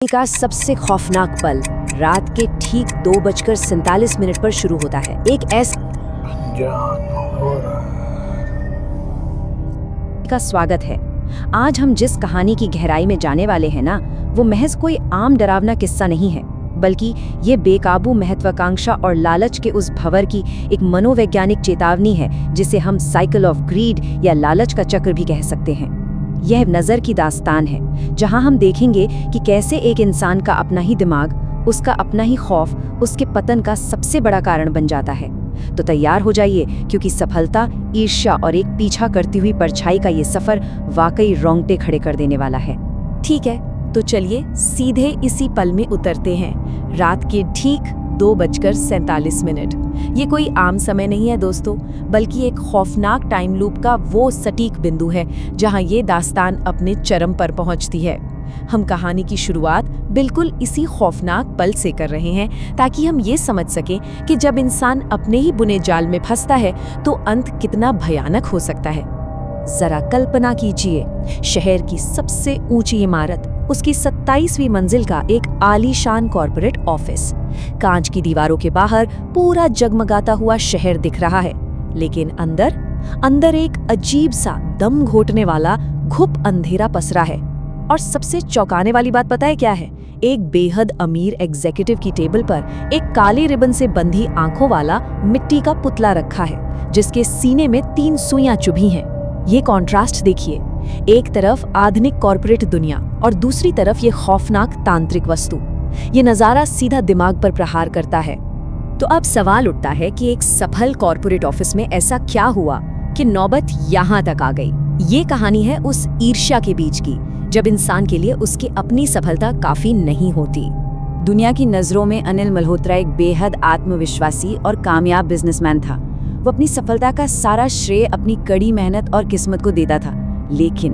का सबसे खौफनाक पल रात के ठीक 2:47 पर शुरू होता है। एक ऐसा का स्वागत है। आज हम जिस कहानी की गहराई में जाने वाले हैं ना, वो महज कोई आम डरावना किस्सा नहीं है, बल्कि ये बेकाबू महत्वाकांक्षा और लालच के उस भंवर की एक मनोवैज्ञानिक चेतावनी है, जिसे हम साइकिल ऑफ ग्रीड या लालच का चक्र भी कह सकते हैं। यह नज़र की दास्तान है, जहां हम देखेंगे कि कैसे एक इंसान का अपना ही दिमाग, उसका अपना ही खौफ उसके पतन का सबसे बड़ा कारण बन जाता है। तो तैयार हो जाइए, क्योंकि सफलता, ईर्ष्या और एक पीछा करती हुई परछाई का ये सफर वाकई रोंगटे खड़े कर देने वाला है। ठीक है, तो चलिए सीधे इसी पल में उतरते हैं। रात के ठीक 2:47। ये कोई आम समय नहीं है दोस्तों, बल्कि एक खौफनाक टाइम लूप का वो सटीक बिंदु है जहां ये दास्तान अपने चरम पर पहुंचती है। हम कहानी की शुरुआत बिल्कुल इसी खौफनाक पल से कर रहे हैं, ताकि हम ये समझ सकें कि जब इंसान अपने ही बुने जाल में फंसता है तो अंत कितना भयानक हो सकता है। जरा कल्पना कीजिए, शहर की सबसे ऊंची इमारत, उसकी 27वीं मंजिल का एक आलीशान कॉर्पोरेट ऑफिस। कांच की दीवारों के बाहर पूरा जगमगाता हुआ शहर दिख रहा है, लेकिन अंदर एक अजीब सा दम घोटने वाला घुप अंधेरा पसरा है। और सबसे चौंकाने वाली बात पता है क्या है? एक बेहद अमीर एग्जीक्यूटिव की टेबल पर एक काले रिबन से बंधी आंखों वाला मिट्टी का पुतला रखा है, जिसके सीने में 3 सुइयां चुभी हैं। ये कॉन्ट्रास्ट देखिए, एक तरफ आधुनिक कॉर्पोरेट दुनिया और दूसरी तरफ ये खौफनाक तांत्रिक वस्तु। ये नज़ारा सीधा दिमाग पर प्रहार करता है। तो अब सवाल उठता है कि एक सफल कॉर्पोरेट ऑफिस में ऐसा क्या हुआ कि नौबत यहाँ तक आ गई। ये कहानी है उस ईर्ष्या के बीच की, जब इंसान के लिए उसकी अपनी सफलता काफी नहीं होती। दुनिया की नज़रों में अनिल मल्होत्रा एक बेहद आत्मविश्वासी और कामयाब बिजनेसमैन था। वो अपनी सफलता का सारा श्रेय अपनी कड़ी मेहनत और किस्मत को देता था, लेकिन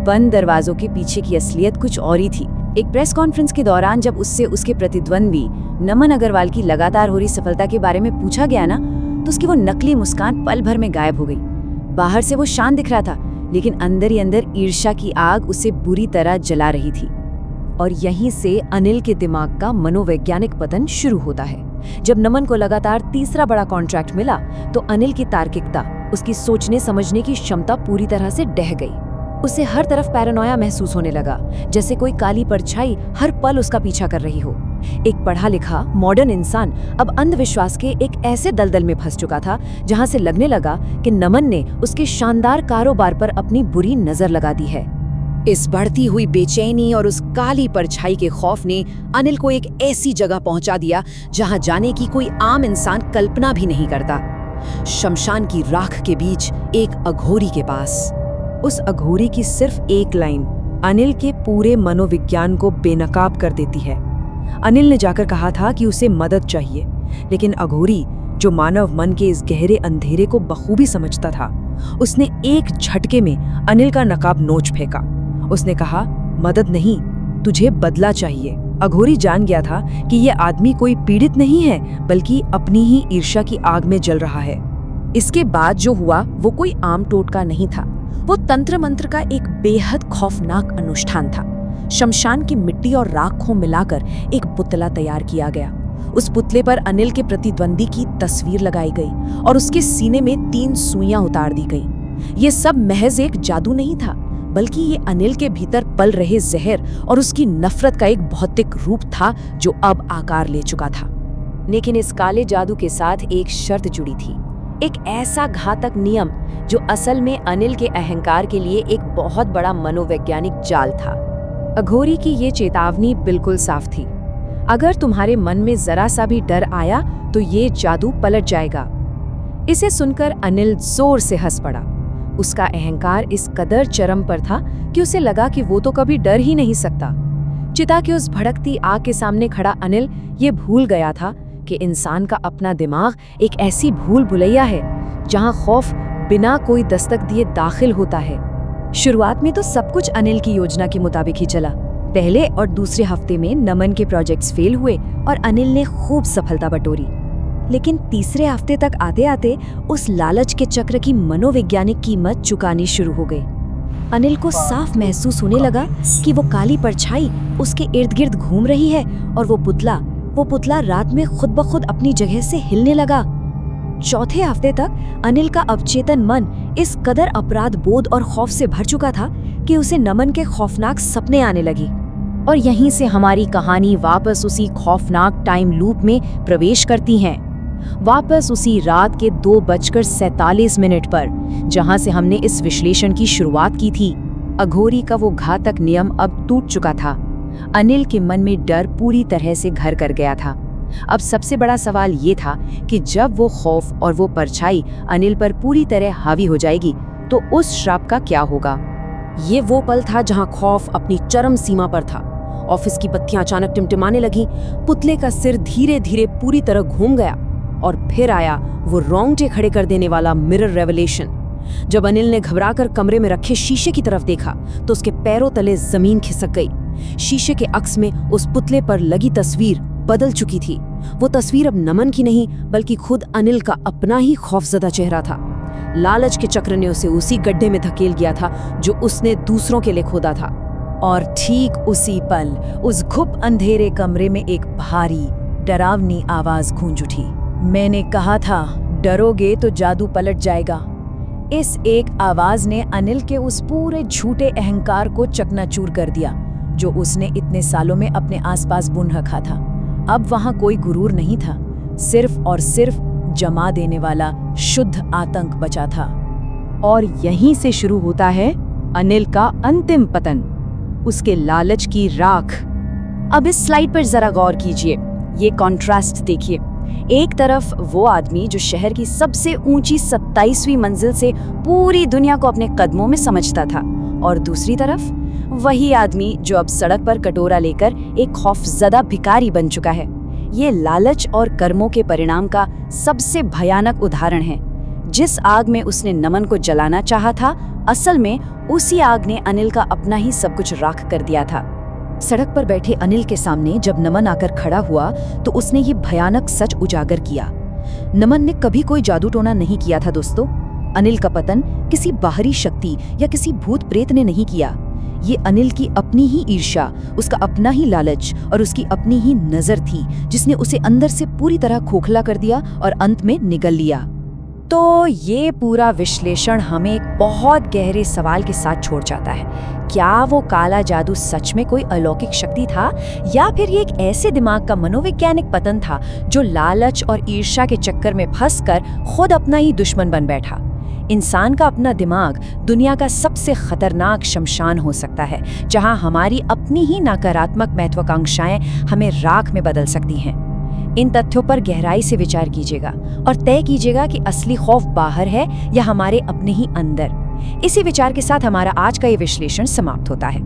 बंद दरवाजों के पीछे की असलियत कुछ और ही थी। एक प्रेस कॉन्फ्रेंस के दौरान जब उससे उसके प्रतिद्वंदी नमन अग्रवाल की लगातार हो रही सफलता के बारे में पूछा गया ना, तो उसकी वो नकली मुस्कान पल भर में गायब हो गई। बाहर से वो शांत दिख रहा था, लेकिन अंदर ही अंदर ईर्ष्या की आग उसे बुरी तरह जला रही थी। और यहीं से अनिल के दिमाग का मनोवैज्ञानिक पतन शुरू होता है। जब नमन को लगातार तीसरा बड़ा कॉन्ट्रैक्ट मिला, तो अनिल की तार्किकता, उसकी सोचने समझने की क्षमता पूरी तरह से ढह गई। उसे हर तरफ पैरानोया महसूस होने लगा, जैसे कोई काली परछाई हर पल उसका पीछा कर रही हो। एक पढ़ा लिखा मॉडर्न इंसान अब अंधविश्वास के एक ऐसे दलदल में फंस चुका था, जहां से लगने लगा कि नमन ने उसके शानदार कारोबार पर अपनी बुरी नजर लगा दी है। इस बढ़ती हुई बेचैनी और उस काली परछाई के खौफ ने अनिल को एक ऐसी जगह पहुंचा दिया जहां जाने की कोई आम इंसान कल्पना भी नहीं करता। शमशान की राख के बीच एक अघोरी के पास। उस अघोरी की सिर्फ एक लाइन अनिल के पूरे मनोविज्ञान को बेनकाब कर देती है। अनिल ने जाकर कहा था कि उसे मदद चाहिए, लेकिन अघोरी, जो मानव मन के इस गहरे अंधेरे को बखूबी समझता था, उसने एक झटके में अनिल का नकाब नोच फेंका। उसने कहा, मदद नहीं, तुझे बदला चाहिए। अघोरी जान गया था कि यह आदमी कोई पीड़ित नहीं है, बल्कि अपनी ही ईर्ष्या की आग में जल रहा है। इसके बाद जो हुआ वो कोई आम टोटका नहीं था, वो तंत्र मंत्र का एक बेहद खौफनाक अनुष्ठान था। शमशान की मिट्टी और राख को मिलाकर एक पुतला तैयार किया गया। उस पुतले पर अनिल के प्रतिद्वंदी की तस्वीर लगाई गई और उसके सीने में 3 सुइयां उतार दी गई। ये सब महज एक जादू नहीं था, बल्कि ये अनिल के भीतर पल रहे जहर और उसकी नफरत का एक भौतिक रूप था, जो अब आकार ले चुका था। लेकिन इस काले जादू के साथ एक शर्त जुड़ी थी, एक ऐसा घातक नियम जो असल में अनिल के अहंकार के लिए एक बहुत बड़ा मनोवैज्ञानिक जाल था। अघोरी की ये चेतावनी बिल्कुल साफ थी, अगर तुम्हारे मन में जरा सा भी डर आया तो ये जादू पलट जाएगा। इसे सुनकर अनिल जोर से हंस पड़ा। उसका अहंकार इस कदर चरम पर था कि उसे लगा कि वो तो कभी डर ही नहीं सकता। चिता की उस भड़कती आग के सामने खड़ा अनिल ये भूल गया था कि इंसान का अपना दिमाग एक ऐसी भूल भुलैया है, जहां खौफ बिना कोई दस्तक दिए दाखिल होता है। शुरुआत में तो सब कुछ अनिल की योजना के मुताबिक ही चला। पहले और दूसरे हफ्ते में नमन के प्रोजेक्ट्स फेल हुए और अनिल ने खूब सफलता बटोरी। लेकिन तीसरे हफ्ते तक आते आते उस लालच के चक्र की मनोवैज्ञानिक कीमत चुकानी शुरू हो गई। अनिल को साफ महसूस होने लगा कि वो काली परछाई उसके इर्द गिर्द घूम रही है और वो पुतला रात में खुद ब खुद अपनी जगह से हिलने लगा। चौथे हफ्ते तक अनिल का अवचेतन मन इस कदर अपराध बोध और खौफ से भर चुका था कि उसे नमन के खौफनाक सपने आने लगी। और यहीं से हमारी कहानी वापस उसी खौफनाक टाइम लूप में प्रवेश करती है, वापस उसी रात के 2:47 पर, जहां से हमने इस विश्लेषण की शुरुआत की थी। अघोरी का वो घातक नियम अब टूट चुका था। अनिल के मन में डर पूरी तरह से घर कर गया था। अब सबसे बड़ा सवाल ये था कि जब वो खौफ और वो परछाई अनिल पर पूरी तरह हावी हो जाएगी तो उस श्राप का क्या होगा। ये वो पल था जहां खौफ अपनी चरम सीमा पर था। ऑफिस की बत्तियां अचानक टिमटिमाने लगीं, पुतले का सिर धीरे धीरे पूरी तरह घूम गया और फिर आया वो रोंगटे खड़े कर देने वाला मिरर रेवलेशन। जब अनिल ने घबराकर कमरे में रखे शीशे की तरफ देखा तो उसके पैरों तले जमीन खिसक गई। शीशे के अक्स में उस पुतले पर लगी तस्वीर बदल चुकी थी। वो तस्वीर अब नमन की नहीं बल्कि खुद अनिल का अपना ही खौफजदा चेहरा था। लालच के चक्र ने उसे उसी गड्ढे में धकेल गया था जो उसने दूसरों के लिए खोदा था। और ठीक उसी पल उस घुप अंधेरे कमरे में एक भारी डरावनी आवाज गूंज उठी। मैंने कहा था डरोगे तो जादू पलट जाएगा। इस एक आवाज ने अनिल के उस पूरे झूठे अहंकार को चकनाचूर कर दिया जो उसने इतने सालों में अपने आसपास बुन रखा था। अब वहां कोई गुरूर नहीं था, सिर्फ और सिर्फ जमा देने वाला शुद्ध आतंक बचा था। और यहीं से शुरू होता है अनिल का अंतिम पतन, उसके लालच की राख। अब इस स्लाइड पर जरा गौर कीजिए, ये कॉन्ट्रास्ट देखिए। एक तरफ वो आदमी जो शहर की सबसे ऊंची 27वीं मंजिल से पूरी दुनिया को अपने कदमों में समझता था, और दूसरी तरफ वही आदमी जो अब सड़क पर कटोरा लेकर एक खौफजदा भिखारी बन चुका है। ये लालच और कर्मों के परिणाम का सबसे भयानक उदाहरण है। जिस आग में उसने नमन को जलाना चाहा था, असल में उसी आग ने अनिल का अपना ही सब कुछ राख कर दिया था। सड़क पर बैठे अनिल के सामने जब नमन आकर खड़ा हुआ तो उसने ये भयानक सच उजागर किया। नमन ने कभी कोई जादू टोना नहीं किया था दोस्तों। अनिल का पतन किसी बाहरी शक्ति या किसी भूत प्रेत ने नहीं किया। ये अनिल की अपनी ही ईर्ष्या, उसका अपना ही लालच और उसकी अपनी ही नजर थी जिसने उसे अंदर से पूरी तरह खोखला कर दिया और अंत में निगल लिया। तो ये पूरा विश्लेषण हमें एक बहुत गहरे सवाल के साथ छोड़ जाता है। क्या वो काला जादू सच में कोई अलौकिक शक्ति था, या फिर ये एक ऐसे दिमाग का मनोवैज्ञानिक पतन था जो लालच और ईर्ष्या के चक्कर में फंसकर खुद अपना ही दुश्मन बन बैठा। इंसान का अपना दिमाग दुनिया का सबसे खतरनाक शमशान हो सकता है, जहां हमारी अपनी ही नकारात्मक महत्वाकांक्षाएं हमें राख में बदल सकती हैं। इन तथ्यों पर गहराई से विचार कीजिएगा और तय कीजिएगा कि असली खौफ बाहर है या हमारे अपने ही अंदर। इसी विचार के साथ हमारा आज का ये विश्लेषण समाप्त होता है।